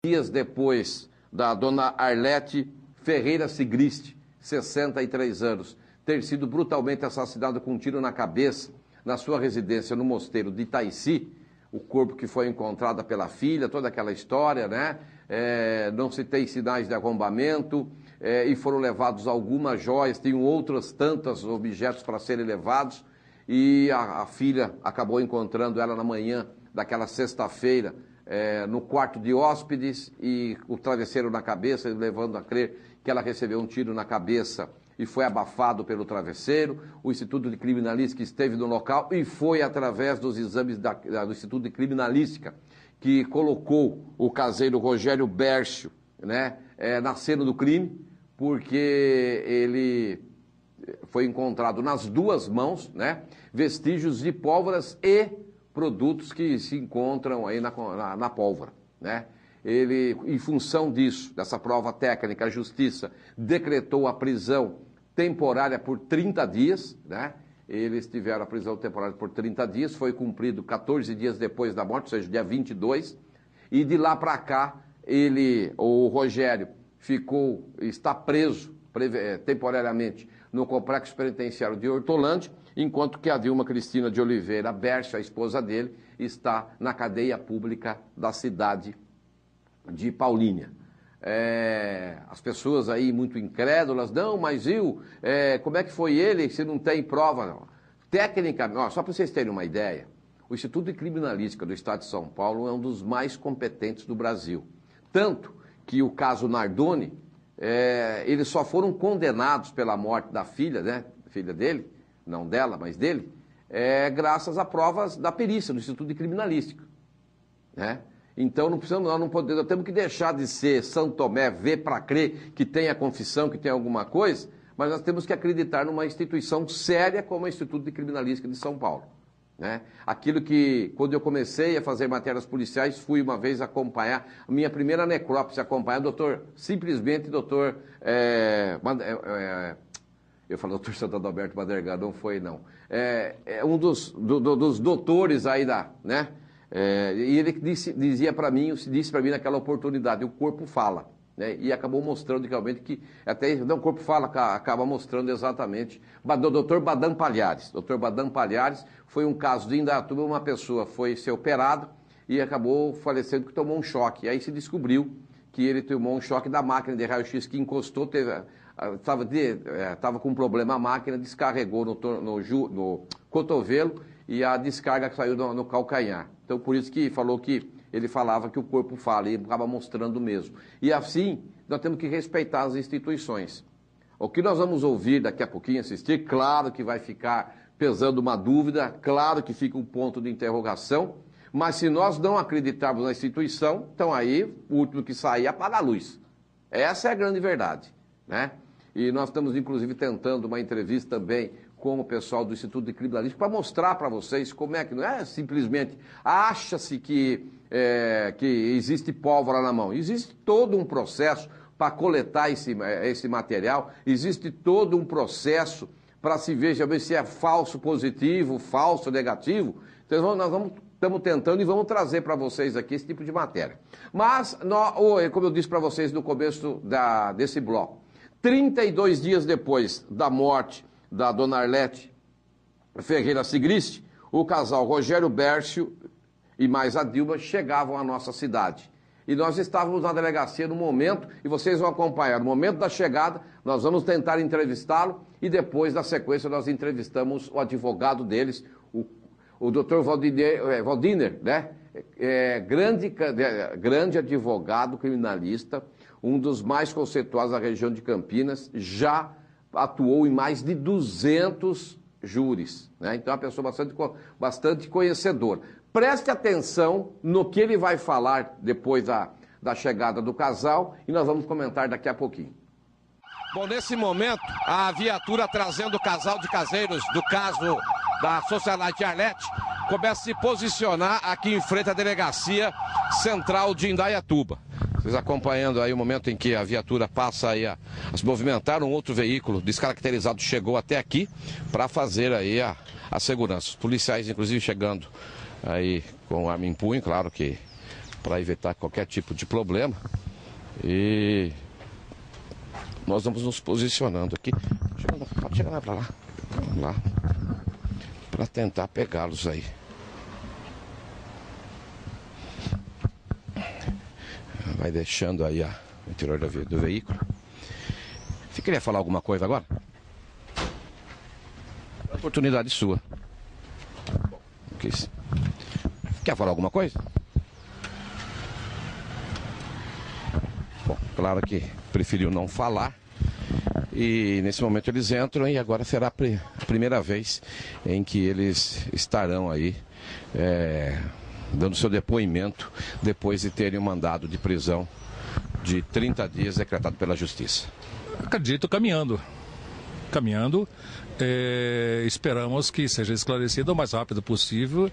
Dias depois da dona Arlete Ferreira Sigrist, 63 anos, ter sido brutalmente assassinada com um tiro na cabeça na sua residência no mosteiro de Itaici, o corpo que foi encontrado pela filha, toda aquela história, né? Não se tem sinais de arrombamento, e foram levados algumas joias, tinham outros tantos objetos para serem levados, e a filha acabou encontrando ela na manhã daquela sexta-feira, no quarto de hóspedes, e o travesseiro na cabeça, levando a crer que ela recebeu um tiro na cabeça e foi abafado pelo travesseiro. O Instituto de Criminalística esteve no local e foi através dos exames do Instituto de Criminalística que colocou o caseiro Rogério Bércio, né, na cena do crime, porque ele foi encontrado nas duas mãos, né, vestígios de pólvoras e produtos que se encontram aí na pólvora, né? Ele, em função disso, dessa prova técnica, a Justiça decretou a prisão temporária por 30 dias, né? Eles tiveram a prisão temporária por 30 dias, foi cumprido 14 dias depois da morte, ou seja, dia 22, e de lá para cá, o Rogério, está preso temporariamente no Complexo Penitenciário de Hortolândia, enquanto que a Dilma Cristina de Oliveira Bércio, a esposa dele, está na cadeia pública da cidade de Paulínia. As pessoas aí muito incrédulas, não, mas como é que foi ele se não tem prova? Não. Tecnicamente, só para vocês terem uma ideia, o Instituto de Criminalística do Estado de São Paulo é um dos mais competentes do Brasil. Tanto que o caso Nardoni, eles só foram condenados pela morte da filha, né, filha dele, não dela, mas dele, graças a provas da perícia do Instituto de Criminalística, né? Então, nós temos que deixar de ser São Tomé, ver para crer que tem a confissão, que tem alguma coisa, mas nós temos que acreditar numa instituição séria como o Instituto de Criminalística de São Paulo, né? Aquilo que, quando eu comecei a fazer matérias policiais, fui uma vez acompanhar, a minha primeira necrópsia, acompanhar o doutor, eu falo doutor Santo Adalberto Badergado, não foi não, um dos doutores aí né? E ele disse para mim naquela oportunidade, o corpo fala, né? E acabou mostrando realmente que, o corpo fala, acaba mostrando exatamente, do doutor Badam Palhares. Doutor Badam Palhares foi um caso de Indaiatuba, uma pessoa foi ser operado e acabou falecendo porque tomou um choque. E aí se descobriu que ele tomou um choque da máquina de raio-x que encostou, estava com um problema a máquina, descarregou no cotovelo e a descarga saiu no calcanhar. Então, por isso que ele falava que o corpo fala e acaba mostrando mesmo. E assim, nós temos que respeitar as instituições. O que nós vamos ouvir daqui a pouquinho, assistir, claro que vai ficar pesando uma dúvida, claro que fica um ponto de interrogação, mas se nós não acreditarmos na instituição, então aí o último que sair apaga a luz. Essa é a grande verdade, né? E nós estamos, inclusive, tentando uma entrevista também com o pessoal do Instituto de Criminalística para mostrar para vocês como é que não é simplesmente acha-se que existe pólvora na mão. Existe todo um processo para coletar esse material, existe todo um processo para se ver se é falso positivo, falso negativo. Então nós estamos tentando e vamos trazer para vocês aqui esse tipo de matéria. Mas, como eu disse para vocês no começo desse bloco, 32 dias depois da morte da dona Arlete Ferreira Sigrist, o casal Rogério Bércio e mais a Dilma chegavam à nossa cidade. E nós estávamos na delegacia no momento, e vocês vão acompanhar, no momento da chegada, nós vamos tentar entrevistá-lo, e depois, na sequência, nós entrevistamos o advogado deles, o doutor Valdiner, né? Grande advogado criminalista, um dos mais conceituados da região de Campinas, já atuou em mais de 200 júris, né? Então é uma pessoa bastante conhecedora. Preste atenção no que ele vai falar depois da chegada do casal e nós vamos comentar daqui a pouquinho. Bom, nesse momento, a viatura trazendo o casal de caseiros do caso da sociedade Arlete começa a se posicionar aqui em frente à delegacia central de Indaiatuba. Vocês acompanhando aí o momento em que a viatura passa aí a se movimentar, um outro veículo descaracterizado chegou até aqui para fazer aí a segurança. Os policiais, inclusive, chegando aí com arma em punho, claro que para evitar qualquer tipo de problema. E nós vamos nos posicionando aqui. Pode chegar lá para lá. Vamos lá. Para tentar pegá-los aí. Vai deixando aí o interior do veículo. Você queria falar alguma coisa agora? Oportunidade sua. Quer falar alguma coisa? Bom, claro que preferiu não falar. E nesse momento eles entram e agora será a primeira vez em que eles estarão aí dando seu depoimento depois de terem um mandado de prisão de 30 dias decretado pela Justiça. Acredito caminhando. Esperamos que seja esclarecido o mais rápido possível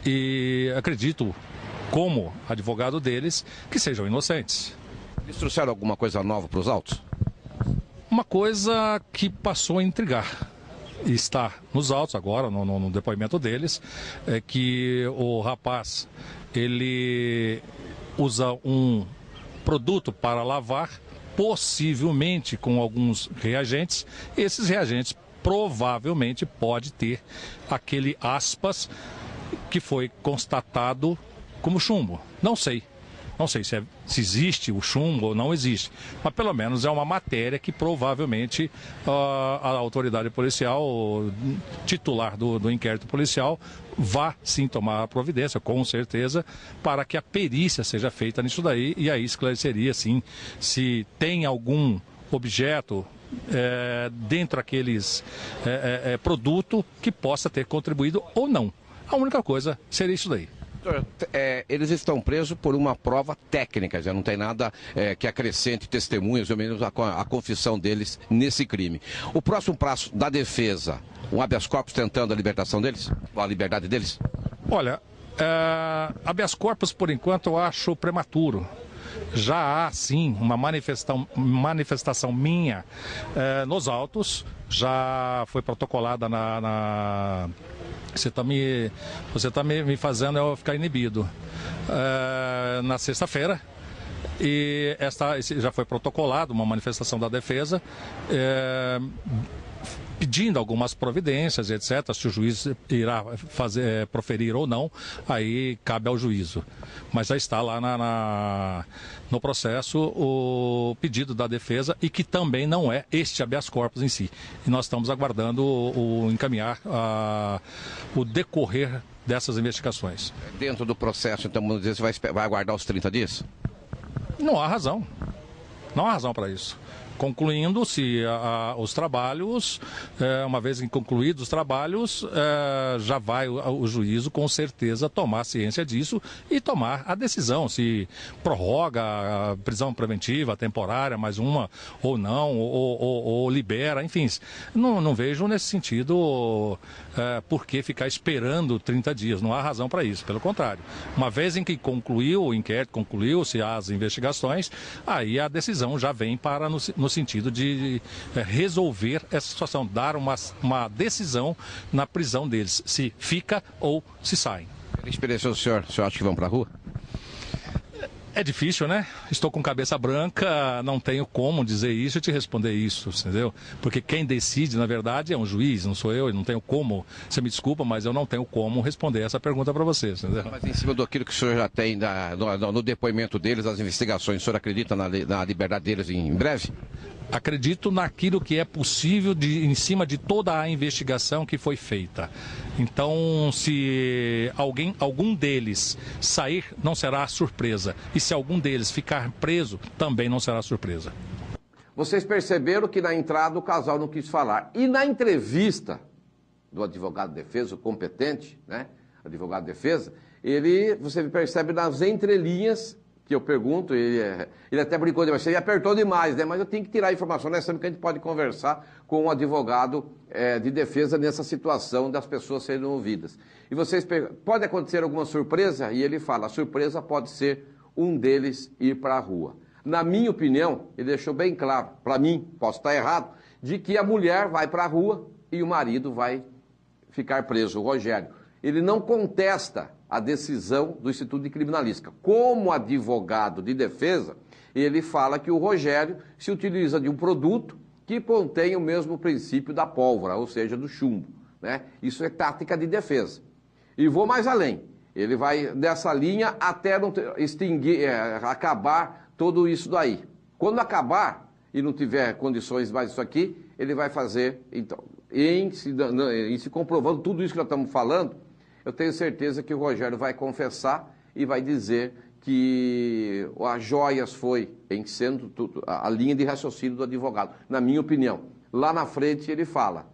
e acredito, como advogado deles, que sejam inocentes. Eles trouxeram alguma coisa nova para os autos? Uma coisa que passou a intrigar e está nos autos agora, no depoimento deles, é que o rapaz, ele usa um produto para lavar, possivelmente com alguns reagentes. Esses reagentes provavelmente pode ter aquele aspas que foi constatado como chumbo. Não sei se existe o chumbo ou não existe, mas pelo menos é uma matéria que provavelmente a autoridade policial, o titular do inquérito policial, vá sim tomar a providência, com certeza, para que a perícia seja feita nisso daí e aí esclareceria sim se tem algum objeto dentro daqueles produto que possa ter contribuído ou não. A única coisa seria isso daí. Eles estão presos por uma prova técnica, já não tem nada que acrescente testemunhas, ou menos a confissão deles nesse crime. O próximo passo da defesa, um habeas corpus tentando a libertação deles? A liberdade deles? Olha, habeas corpus por enquanto eu acho prematuro. Já há sim uma manifestação minha nos autos, já foi protocolada Você está me fazendo eu ficar inibido. Na sexta-feira, e já foi protocolado uma manifestação da defesa, pedindo algumas providências, etc. Se o juiz irá proferir ou não, aí cabe ao juízo. Mas já está lá no processo o pedido da defesa e que também não é este habeas corpus em si. E nós estamos aguardando encaminhar o decorrer dessas investigações. Dentro do processo, então, vamos dizer, você vai aguardar os 30 dias? Não há razão. Não há razão para isso. Concluindo-se os trabalhos, uma vez concluídos os trabalhos, já vai o juízo com certeza tomar ciência disso e tomar a decisão, se prorroga a prisão preventiva, temporária, mais uma ou não, ou libera, enfim. Não vejo nesse sentido por que ficar esperando 30 dias, não há razão para isso, pelo contrário. Uma vez em que concluiu o inquérito, concluiu-se as investigações, aí a decisão já vem para no sentido de resolver essa situação, dar uma decisão na prisão deles, se fica ou se saem. Pela experiência do senhor acha que vão para a rua? É difícil, né? Estou com cabeça branca, não tenho como dizer isso e te responder isso, entendeu? Porque quem decide, na verdade, é um juiz, não sou eu, não tenho como. Você me desculpa, mas eu não tenho como responder essa pergunta para você, entendeu? Mas em cima daquilo que o senhor já tem no depoimento deles, as investigações, o senhor acredita na liberdade deles em breve? Acredito naquilo que é possível em cima de toda a investigação que foi feita. Então, se algum deles sair, não será surpresa. E se algum deles ficar preso, também não será surpresa. Vocês perceberam que na entrada o casal não quis falar. E na entrevista do advogado de defesa, o competente, né? Advogado de defesa, você percebe nas entrelinhas que eu pergunto, ele até brincou demais, você apertou demais, né? Mas eu tenho que tirar a informação, né? Sempre que a gente pode conversar com um advogado de defesa nessa situação das pessoas sendo ouvidas. E vocês pode acontecer alguma surpresa? E ele fala, a surpresa pode ser um deles ir para a rua. Na minha opinião, ele deixou bem claro, para mim, posso estar errado, de que a mulher vai para a rua e o marido vai ficar preso, o Rogério. Ele não contesta a decisão do Instituto de Criminalística. Como advogado de defesa, ele fala que o Rogério se utiliza de um produto que contém o mesmo princípio da pólvora, ou seja, do chumbo, né? Isso é tática de defesa. E vou mais além. Ele vai dessa linha até não extinguir, acabar tudo isso daí. Quando acabar e não tiver condições mais disso aqui, ele vai fazer, então, em se comprovando tudo isso que nós estamos falando, eu tenho certeza que o Rogério vai confessar e vai dizer que as joias foi a linha de raciocínio do advogado, na minha opinião. Lá na frente ele fala,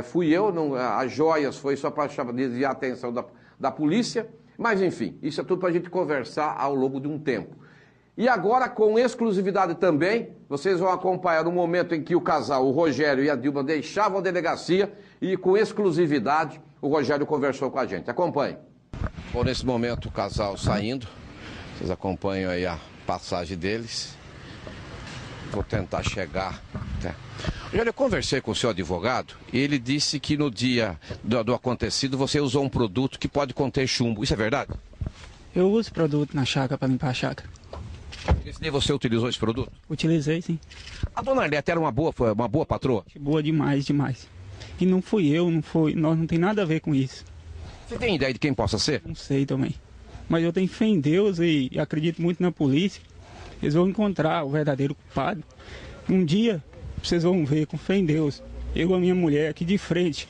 fui eu, não, as joias foi só para desviar a atenção da polícia, mas enfim, isso é tudo para a gente conversar ao longo de um tempo. E agora, com exclusividade também, vocês vão acompanhar o momento em que o casal, o Rogério e a Dilma, deixavam a delegacia e, com exclusividade, o Rogério conversou com a gente. Acompanhe. Bom, nesse momento, o casal saindo. Vocês acompanham aí a passagem deles. Vou tentar chegar. Eu conversei com o seu advogado e ele disse que no dia do acontecido você usou um produto que pode conter chumbo. Isso é verdade? Eu uso produto na chácara para limpar a chácara. Esse dia você utilizou esse produto? Utilizei, sim. A dona Arlete era uma boa patroa? Boa demais, demais. E não fui eu, nós não tem nada a ver com isso. Você tem ideia de quem possa ser? Não sei também. Mas eu tenho fé em Deus e acredito muito na polícia. Eles vão encontrar o verdadeiro culpado. Um dia, vocês vão ver, com fé em Deus, eu e a minha mulher aqui de frente,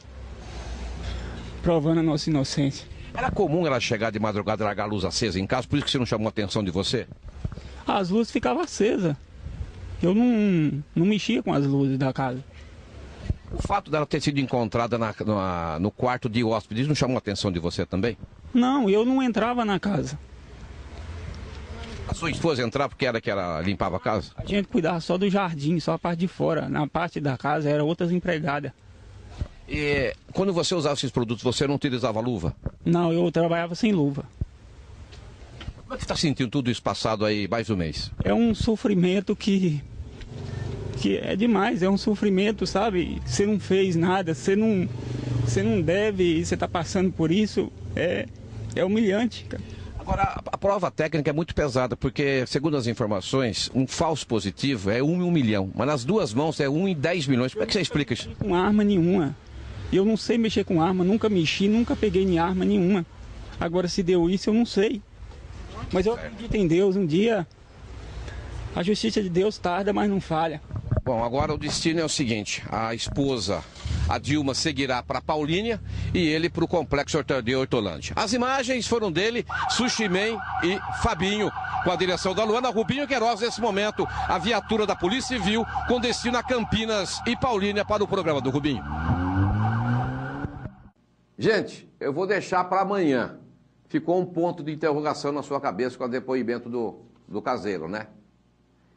provando a nossa inocência. Era comum ela chegar de madrugada e largar a luz acesa em casa, por isso que você não chamou a atenção de você? As luzes ficavam acesas. Eu não mexia com as luzes da casa. O fato dela ter sido encontrada no quarto de hóspedes não chamou a atenção de você também? Não, eu não entrava na casa. A sua esposa entrava porque era que ela limpava a casa? A gente cuidava só do jardim, só a parte de fora. Na parte da casa eram outras empregadas. E quando você usava esses produtos, você não utilizava luva? Não, eu trabalhava sem luva. Como é que você está sentindo tudo isso passado aí mais de um mês? É um sofrimento que é demais, é um sofrimento, sabe? Você não fez nada, você não deve, e você está passando por isso, é humilhante, cara. Agora, a prova técnica é muito pesada, porque, segundo as informações, um falso positivo é 1 em 1 milhão, mas nas duas mãos é 1 em 10 milhões. Como é que você explica isso? Com arma nenhuma. Eu não sei mexer com arma, nunca mexi, nunca peguei em arma nenhuma. Agora, se deu isso, eu não sei. Mas eu acredito em Deus, um dia a justiça de Deus tarda, mas não falha. Bom, agora o destino é o seguinte, a esposa, a Dilma, seguirá para Paulínia e ele para o Complexo Hortolândia Hortolândia. As imagens foram dele, Sushi Man e Fabinho, com a direção da Luana. Rubinho Queiroz, nesse momento, a viatura da Polícia Civil com destino a Campinas e Paulínia para o programa do Rubinho. Gente, eu vou deixar para amanhã. Ficou um ponto de interrogação na sua cabeça com o depoimento do caseiro, né?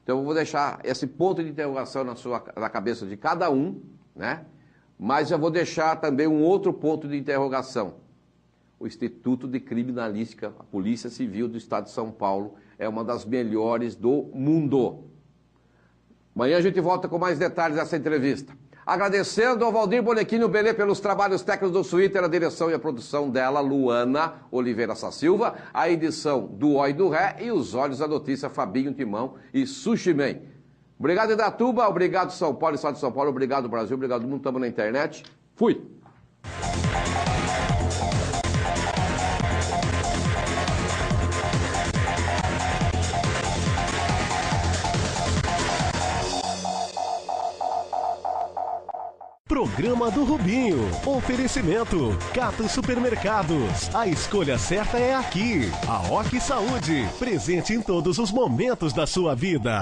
Então eu vou deixar esse ponto de interrogação na cabeça de cada um, né? Mas eu vou deixar também um outro ponto de interrogação. O Instituto de Criminalística, a Polícia Civil do Estado de São Paulo, é uma das melhores do mundo. Amanhã a gente volta com mais detalhes dessa entrevista. Agradecendo ao Valdir Bonequinho Belê pelos trabalhos técnicos do Twitter, a direção e a produção dela, Luana Oliveira Silva, a edição do Oi do Ré e os olhos da notícia, Fabinho Timão e Sushi Man. Obrigado, Idatuba, obrigado, São Paulo, Estado de São Paulo, obrigado, Brasil, obrigado, mundo, estamos na internet. Fui! Programa do Rubinho. Oferecimento. Cato Supermercados. A escolha certa é aqui. A OK Saúde. Presente em todos os momentos da sua vida.